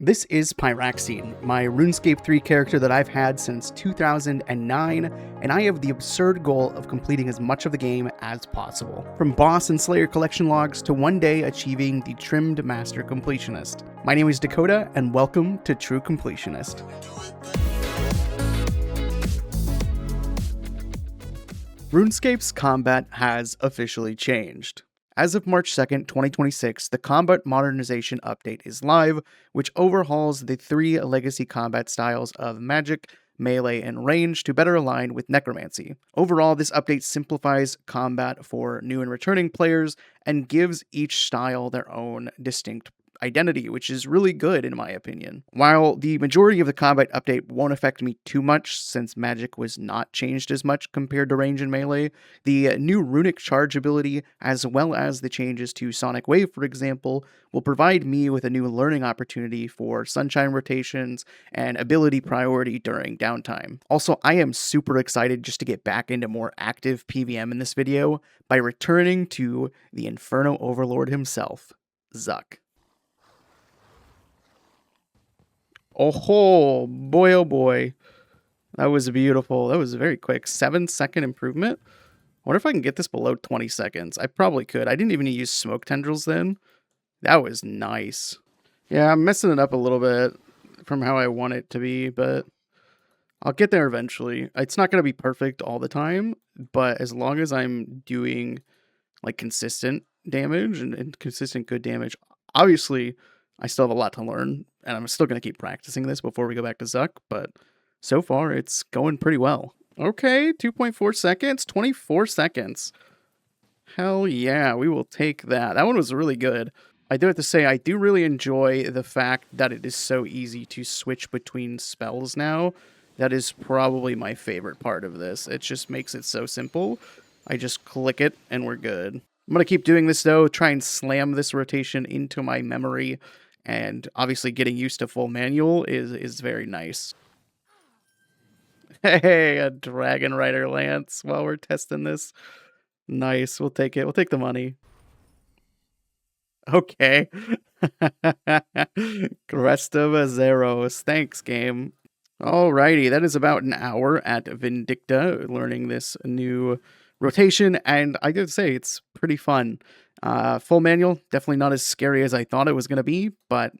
This is Pyraxene, my RuneScape 3 character that I've had since 2009, and I have the absurd goal of completing as much of the game as possible. From boss and slayer collection logs to one day achieving the trimmed master completionist. My name is Dakota, and welcome to True Completionist. RuneScape's combat has officially changed. As of March 2nd, 2026, the Combat Modernization update is live, which overhauls the three legacy combat styles of Magic, Melee, and Range to better align with Necromancy. Overall, this update simplifies combat for new and returning players and gives each style their own distinct identity, which is really good in my opinion. While the majority of the combat update won't affect me too much since Magic was not changed as much compared to Range and Melee, the new Runic Charge ability, as well as the changes to Sonic Wave for example, will provide me with a new learning opportunity for Sunshine rotations and ability priority during downtime. Also, I am super excited just to get back into more active PvM in this video by returning to the Inferno Overlord himself, Zuk. Oh boy, oh boy. That was beautiful. That was very quick. 7-second improvement. I wonder if I can get this below 20 seconds. I probably could. I didn't even use smoke tendrils then. That was nice. Yeah, I'm messing it up a little bit from how I want it to be, but I'll get there eventually. It's not going to be perfect all the time, but as long as I'm doing like consistent damage and consistent good damage, obviously I still have a lot to learn, and I'm still going to keep practicing this before we go back to Zuk, but so far it's going pretty well. Okay, 2.4 seconds, 24 seconds. Hell yeah, we will take that. That one was really good. I do have to say, I do really enjoy the fact that it is so easy to switch between spells now. That is probably my favorite part of this. It just makes it so simple. I just click it and we're good. I'm going to keep doing this though, try and slam this rotation into my memory. And obviously getting used to full manual is very nice. Hey, a Dragon Rider Lance while we're testing this. Nice, we'll take it. We'll take the money. Okay. Crest of Azeros. Thanks, game. Alrighty, that is about an hour at Vindicta, learning this new rotation, and I gotta say, it's pretty fun. Full manual, definitely not as scary as I thought it was going to be, but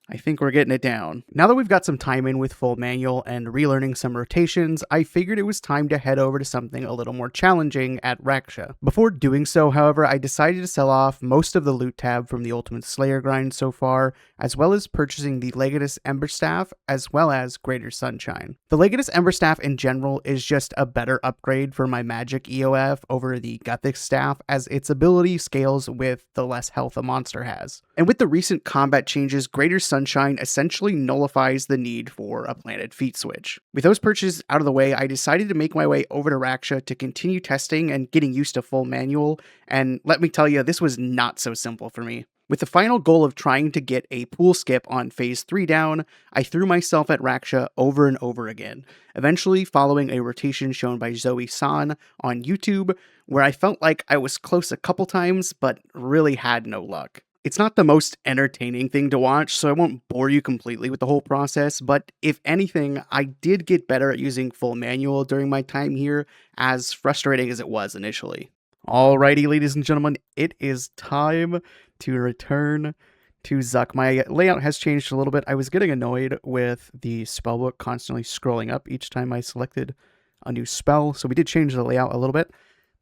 I think we're getting it down. Now that we've got some time in with full manual and relearning some rotations, I figured it was time to head over to something a little more challenging at Raksha. Before doing so, however, I decided to sell off most of the loot tab from the Ultimate Slayer grind so far, as well as purchasing the Legatus Ember Staff, as well as Greater Sunshine. The Legatus Ember Staff in general is just a better upgrade for my Magic EOF over the Gothic Staff, as its ability scales with the less health a monster has. And with the recent combat changes, Greater Sunshine essentially nullifies the need for a planted feat switch. With those purchases out of the way, I decided to make my way over to Raksha to continue testing and getting used to full manual, and let me tell you, this was not so simple for me. With the final goal of trying to get a pool skip on phase 3 down, I threw myself at Raksha over and over again, eventually following a rotation shown by Zoe-san on YouTube, where I felt like I was close a couple times, but really had no luck. It's not the most entertaining thing to watch, so I won't bore you completely with the whole process, but if anything, I did get better at using full manual during my time here, as frustrating as it was initially. Alrighty, ladies and gentlemen, it is time to return to Zuk. My layout has changed a little bit. I was getting annoyed with the spellbook constantly scrolling up each time I selected a new spell, so we did change the layout a little bit.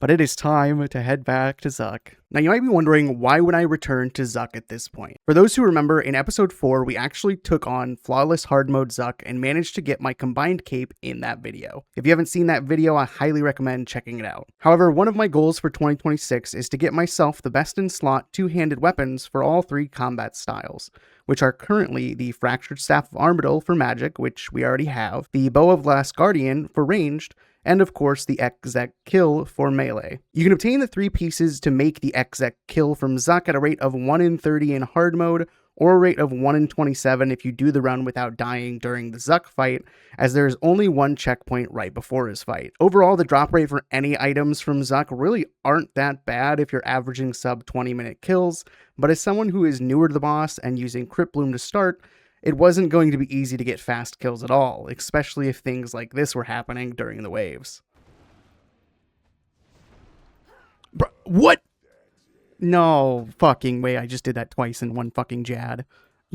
But it is time to head back to Zuk. Now you might be wondering, why would I return to Zuk at this point? For those who remember, in episode 4, we actually took on Flawless Hard Mode Zuk and managed to get my combined cape in that video. If you haven't seen that video, I highly recommend checking it out. However, one of my goals for 2026 is to get myself the best in slot two-handed weapons for all three combat styles, which are currently the Fractured Staff of Armadyl for Magic, which we already have, the Bow of Last Guardian for Ranged, and of course the Ek-ZekKil for Melee. You can obtain the three pieces to make the Ek-ZekKil from Zuk at a rate of 1 in 30 in hard mode, or a rate of 1 in 27 if you do the run without dying during the Zuk fight, as there is only one checkpoint right before his fight. Overall, the drop rate for any items from Zuk really aren't that bad if you're averaging sub 20-minute kills, but as someone who is newer to the boss and using Crypt Bloom to start, it wasn't going to be easy to get fast kills at all, especially if things like this were happening during the waves. Bro, what? No fucking way, I just did that twice in one fucking jad.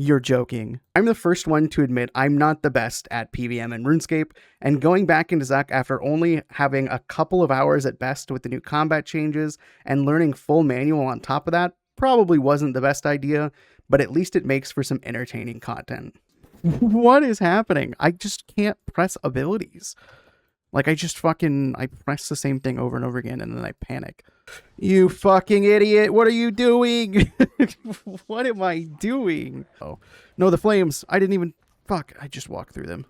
You're joking. I'm the first one to admit I'm not the best at PvM and RuneScape, and going back into Zuk after only having a couple of hours at best with the new combat changes and learning full manual on top of that probably wasn't the best idea, but at least it makes for some entertaining content. What is happening? I just can't press abilities. Like, I press the same thing over and over again, and then I panic. You fucking idiot! What are you doing? What am I doing? Oh, no, the flames! I didn't even... Fuck, I just walked through them.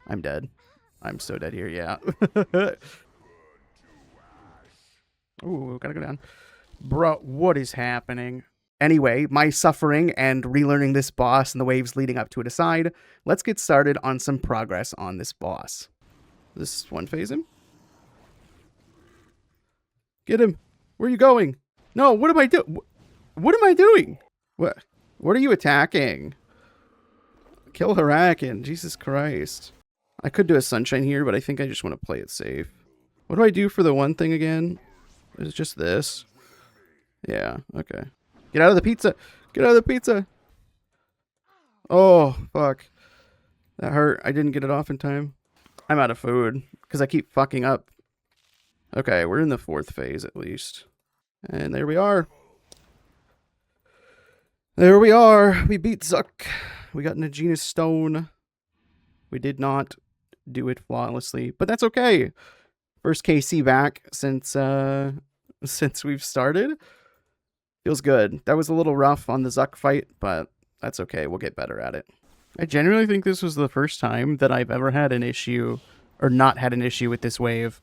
I'm dead. I'm so dead here, yeah. Ooh, gotta go down. Bro, what is happening? Anyway, my suffering and relearning this boss and the waves leading up to it aside, let's get started on some progress on this boss. This one phase him? Get him. Where are you going? No, what am I doing? What am I doing? What are you attacking? Kill Harakin. Jesus Christ. I could do a sunshine here, but I think I just want to play it safe. What do I do for the one thing again? It's just this. Yeah, okay. Get out of the pizza. Get out of the pizza. Oh, fuck. That hurt. I didn't get it off in time. I'm out of food because I keep fucking up. Okay, we're in the 4th phase at least. And there we are. There we are. We beat Zuk. We got Najina's stone. We did not do it flawlessly, but that's okay. First KC back since we've started. Feels good. That was a little rough on the Zuk fight, but that's okay. We'll get better at it. I genuinely think this was the first time that I've ever had an issue, or not had an issue with this wave.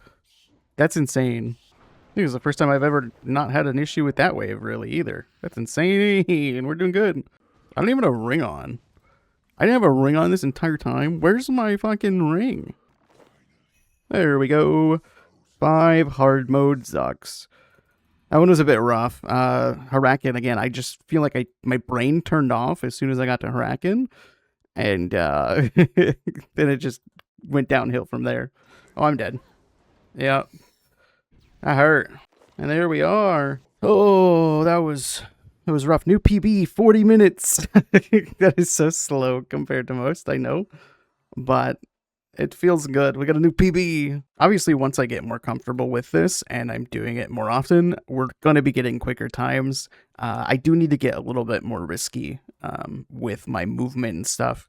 That's insane. I think it was the first time I've ever not had an issue with that wave, really, either. That's insane, and we're doing good. I don't even have a ring on. I didn't have a ring on this entire time. Where's my fucking ring? There we go. 5 hard mode Zuks. That one was a bit rough. Harakin, again, I just feel like my brain turned off as soon as I got to Harakin. And then it just went downhill from there. Oh, I'm dead. Yeah. That hurt. And there we are. Oh, that was rough. New PB, 40 minutes. That is so slow compared to most, I know. But it feels good. We got a new PB. Obviously, once I get more comfortable with this and I'm doing it more often, we're going to be getting quicker times. I do need to get a little bit more risky with my movement and stuff.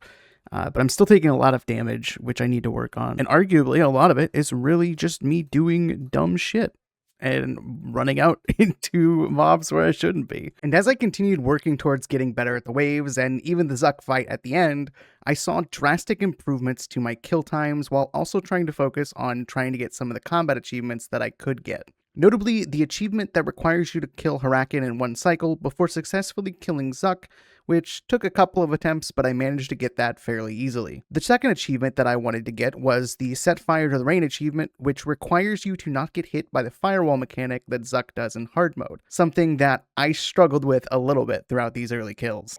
But I'm still taking a lot of damage, which I need to work on. And arguably, a lot of it is really just me doing dumb shit and running out into mobs where I shouldn't be. And as I continued working towards getting better at the waves and even the Zuk fight at the end, I saw drastic improvements to my kill times while also trying to focus on trying to get some of the combat achievements that I could get. Notably, the achievement that requires you to kill Harakin in one cycle before successfully killing Zuk, which took a couple of attempts, but I managed to get that fairly easily. The second achievement that I wanted to get was the Set Fire to the Rain achievement, which requires you to not get hit by the firewall mechanic that Zuk does in hard mode, something that I struggled with a little bit throughout these early kills.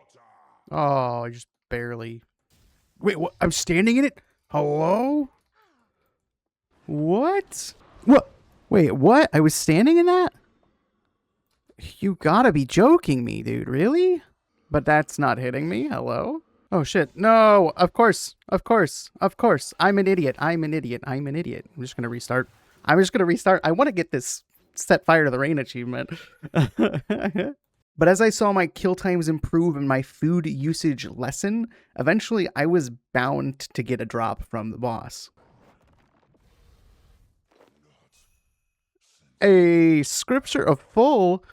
Oh, I just barely... Wait, what? I'm standing in it? Hello? What? What? Wait, what? I was standing in that? You gotta be joking me, dude. Really? But that's not hitting me. Hello? Oh, shit. No, of course. Of course. Of course. I'm an idiot. I'm an idiot. I'm an idiot. I'm just gonna restart. I'm just gonna restart. I want to get this Set Fire to the Rain achievement. But as I saw my kill times improve and my food usage lessen, eventually I was bound to get a drop from the boss. A scripture of full.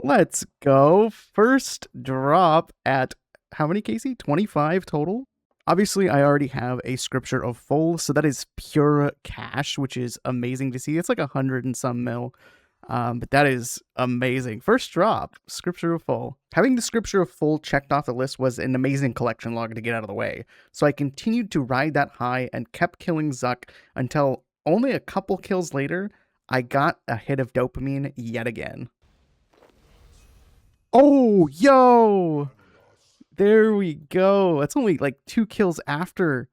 Let's go. First drop at how many, Casey? 25 total? Obviously, I already have a scripture of full, so that is pure cash, which is amazing to see. It's like 100 and some mil. But that is amazing. First drop, scripture of full. Having the scripture of full checked off the list was an amazing collection log to get out of the way. So I continued to ride that high and kept killing Zuk until only a couple kills later, I got a hit of dopamine yet again. Oh, yo! There we go. That's only like 2 kills after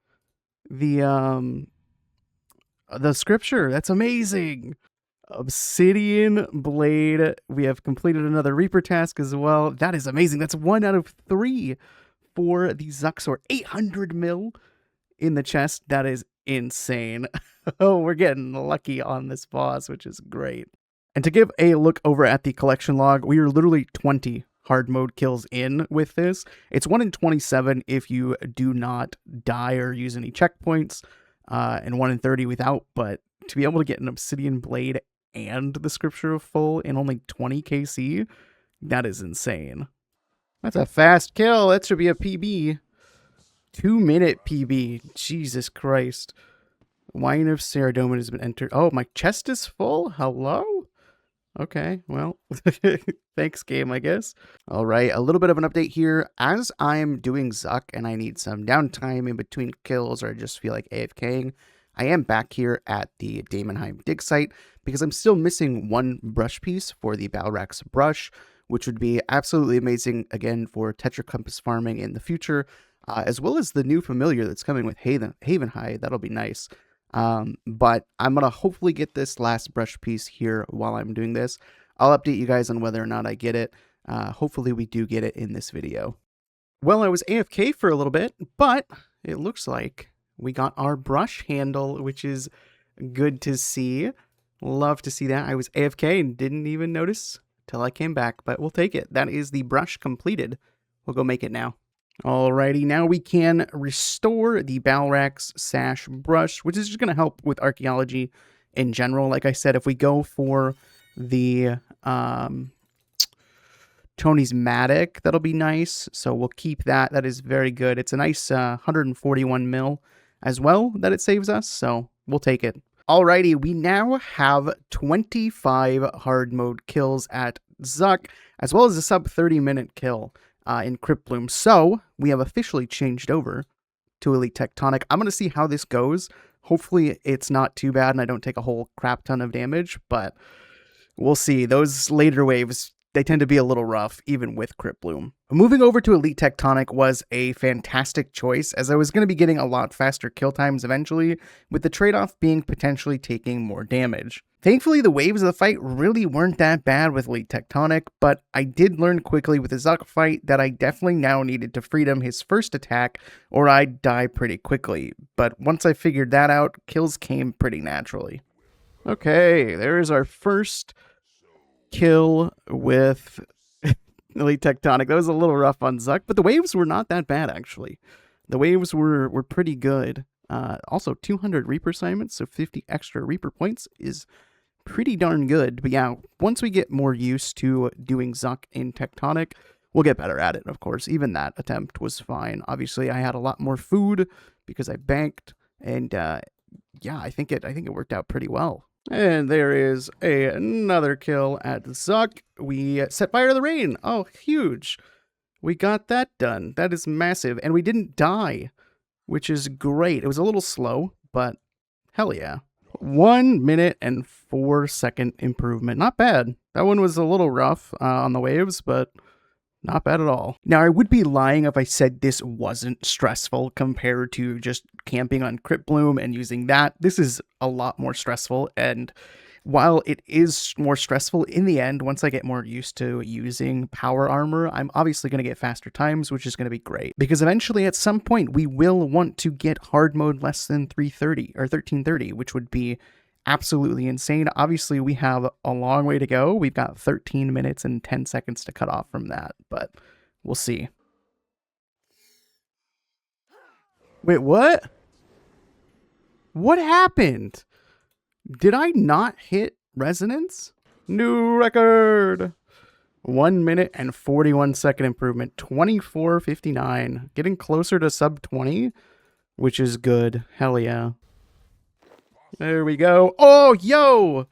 the scripture. That's amazing. Obsidian blade. We have completed another Reaper task as well. That is amazing. That's 1 out of 3 for the Zuk sword. 800 mil in the chest. That is insane. Oh, we're getting lucky on this boss, which is great. And to give a look over at the collection log, we are literally 20 hard mode kills in with this. It's 1 in 27 if you do not die or use any checkpoints, and 1 in 30 without. But to be able to get an obsidian blade and the Scripture of Full in only 20 KC, that is insane. That's a fast kill. That should be a PB. 2-minute PB. Jesus Christ. Wine of Saradomin has been entered. Oh, my chest is full? Hello? Okay, well, thanks, game, I guess. All right, a little bit of an update here. As I'm doing Zuk and I need some downtime in between kills or I just feel like AFKing, I am back here at the Daemonheim dig site because I'm still missing 1 brush piece for the Balrax brush, which would be absolutely amazing, again, for Tetra Compass farming in the future, as well as the new familiar that's coming with Havenhide. That'll be nice. But I'm going to hopefully get this last brush piece here while I'm doing this. I'll update you guys on whether or not I get it. Hopefully we do get it in this video. Well, I was AFK for a little bit, but it looks like we got our brush handle, which is good to see. Love to see that. I was AFK and didn't even notice till I came back, but we'll take it. That is the brush completed. We'll go make it now. Alrighty, now we can restore the Balrax sash brush, which is just going to help with archaeology in general. Like I said, if we go for the Tony's Matic, that'll be nice. So we'll keep that. That is very good. It's a nice 141 mil as well that it saves us, so we'll take it. Alrighty, we now have 25 hard mode kills at Zuk, as well as a sub 30-minute kill in Cryptbloom. So we have officially changed over to Elite Tectonic. I'm going to see how this goes. Hopefully it's not too bad and I don't take a whole crap ton of damage, but we'll see. Those later waves, they tend to be a little rough, even with Cryptbloom. Moving over to Elite Tectonic was a fantastic choice, as I was going to be getting a lot faster kill times eventually, with the trade-off being potentially taking more damage. Thankfully, the waves of the fight really weren't that bad with Elite Tectonic, but I did learn quickly with the Zuk fight that I definitely now needed to freedom his first attack, or I'd die pretty quickly. But once I figured that out, kills came pretty naturally. Okay, there's our first kill with Elite Tectonic. That was a little rough on Zuk, but the waves were not that bad, actually. The waves were pretty good. Also, 200 Reaper assignments, so 50 extra Reaper points is pretty darn good. But yeah, once we get more used to doing Zuk in Tectonic, we'll get better at it, of course. Even that attempt was fine. Obviously, I had a lot more food because I banked, and yeah, I think it worked out pretty well. And there is another kill at Zuk. We set fire to the rain. Oh, huge. We got that done. That is massive. And we didn't die, which is great. It was a little slow, but hell yeah. 1 minute and 4 second improvement. Not bad. That one was a little rough on the waves, but not bad at all. Now, I would be lying if I said this wasn't stressful compared to just camping on Cryptbloom and using that. This is a lot more stressful, and while it is more stressful in the end, once I get more used to using power armor, I'm obviously going to get faster times, which is going to be great. Because eventually, at some point, we will want to get hard mode less than 330 or 1330, which would be absolutely insane. Obviously, we have a long way to go. We've got 13 minutes and 10 seconds to cut off from that, but we'll see. Wait, what? What happened? Did I not hit resonance? New record! 1 minute and 41 second improvement. 24:59. Getting closer to sub 20, which is good. Hell yeah. There we go. Oh, yo!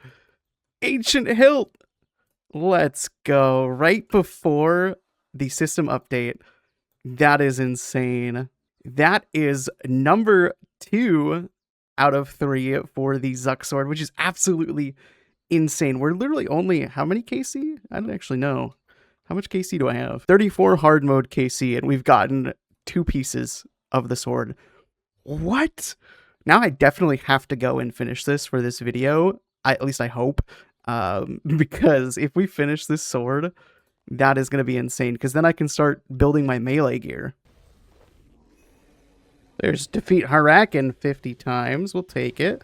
Ancient Hilt! Let's go. Right before the system update. That is insane. That is number 2 out of 3 for the Zuk sword, which is absolutely insane. We're literally only, how many KC? I don't actually know. How much KC do I have? 34 hard mode KC, and we've gotten 2 pieces of the sword. What? Now I definitely have to go and finish this for this video. At least I hope. Because if we finish this sword, that is going to be insane. Because then I can start building my melee gear. There's defeat Harakin 50 times. We'll take it.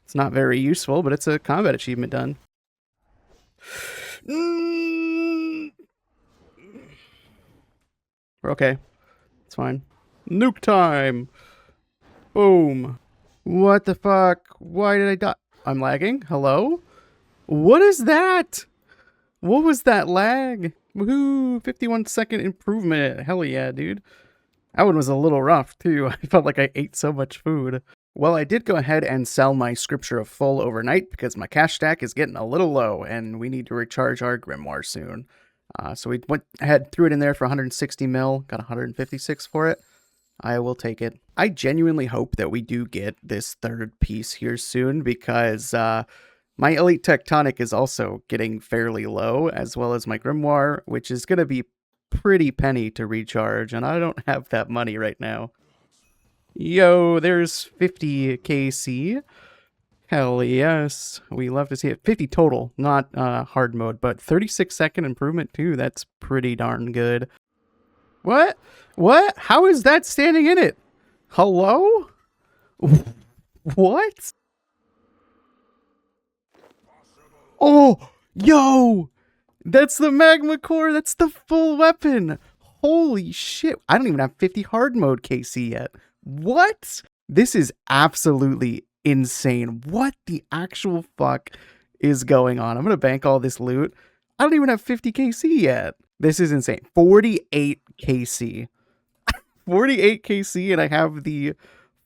It's not very useful, but it's a combat achievement done. We're okay. It's fine. Nuke time! Boom. What the fuck? Why did I die? I'm lagging? Hello? What is that? What was that lag? Woohoo! 51-second improvement. Hell yeah, dude. That one was a little rough, too. I felt like I ate so much food. Well, I did go ahead and sell my Scripture of Full overnight because my cash stack is getting a little low and we need to recharge our Grimoire soon. So we went ahead, threw it in there for 160 mil, got 156 for it. I will take it. I genuinely hope that we do get this third piece here soon because my Elite Tectonic is also getting fairly low, as well as my Grimoire, which is going to be pretty penny to recharge, and I don't have that money right now. Yo, there's 50 KC. Hell yes. We love to see it. 50 total, not hard mode, but 36-second improvement too. That's pretty darn good. What? What? How is that standing in it? Hello? What? Oh, yo! That's the magma core. That's the full weapon. Holy shit. I don't even have 50 hard mode KC yet. What? This is absolutely insane. What the actual fuck is going on? I'm going to bank all this loot. I don't even have 50 KC yet. This is insane. 48 KC. 48 KC and I have the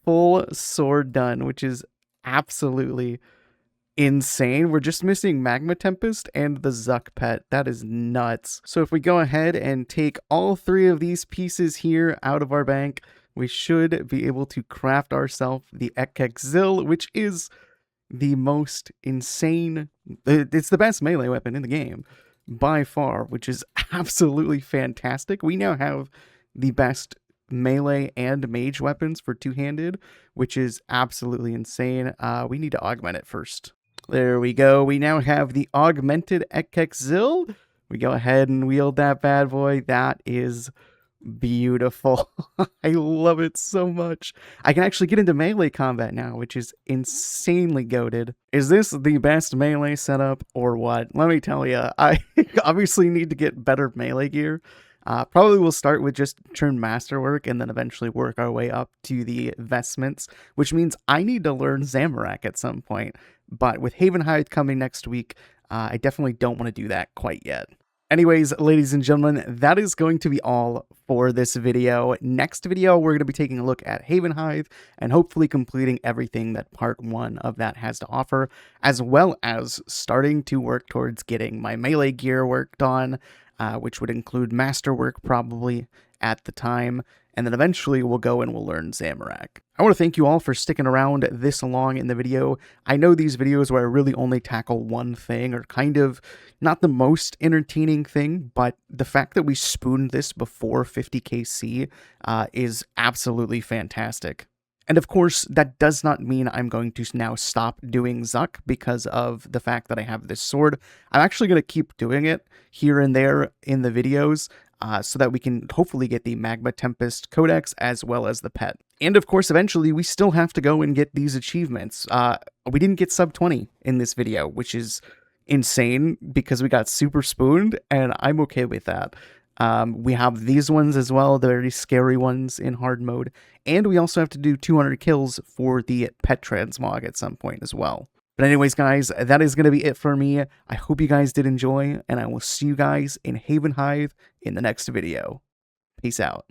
full sword done, which is absolutely insane. We're just missing Magma Tempest and the Zuk pet. That is nuts. So if we go ahead and take all 3 of these pieces here out of our bank, we should be able to craft ourselves the Ek-ZekKil, which is the most insane. It's the best melee weapon in the game by far, which is absolutely fantastic. We now have the best melee and mage weapons for two-handed, which is absolutely insane. We need to augment it first. There we go. We now have the augmented Ek-ZekKil. We go ahead and wield that bad boy. That is beautiful. I love it so much. I can actually get into melee combat now, which is insanely goated. Is this the best melee setup or what? Let me tell you, I obviously need to get better melee gear. Probably we'll start with just turn masterwork and then eventually work our way up to the vestments, which means I need to learn Zamorak at some point. But with Havenhide coming next week, I definitely don't want to do that quite yet. Anyways, ladies and gentlemen, that is going to be all for this video. Next video, we're going to be taking a look at Havenhide and hopefully completing everything that part 1 of that has to offer, as well as starting to work towards getting my melee gear worked on, which would include masterwork probably at the time, and then eventually we'll go and we'll learn Zamorak. I want to thank you all for sticking around this long in the video. I know these videos where I really only tackle one thing are kind of not the most entertaining thing, but the fact that we spooned this before 50 KC is absolutely fantastic. And of course, that does not mean I'm going to now stop doing Zuk because of the fact that I have this sword. I'm actually going to keep doing it here and there in the videos, so that we can hopefully get the Magma Tempest Codex as well as the pet. And of course, eventually, we still have to go and get these achievements. We didn't get sub 20 in this video, which is insane because we got super spooned, and I'm okay with that. We have these ones as well, the very scary ones in hard mode, and we also have to do 200 kills for the pet transmog at some point as well. But anyways, guys, that is going to be it for me. I hope you guys did enjoy, and I will see you guys in Havenhide in the next video. Peace out.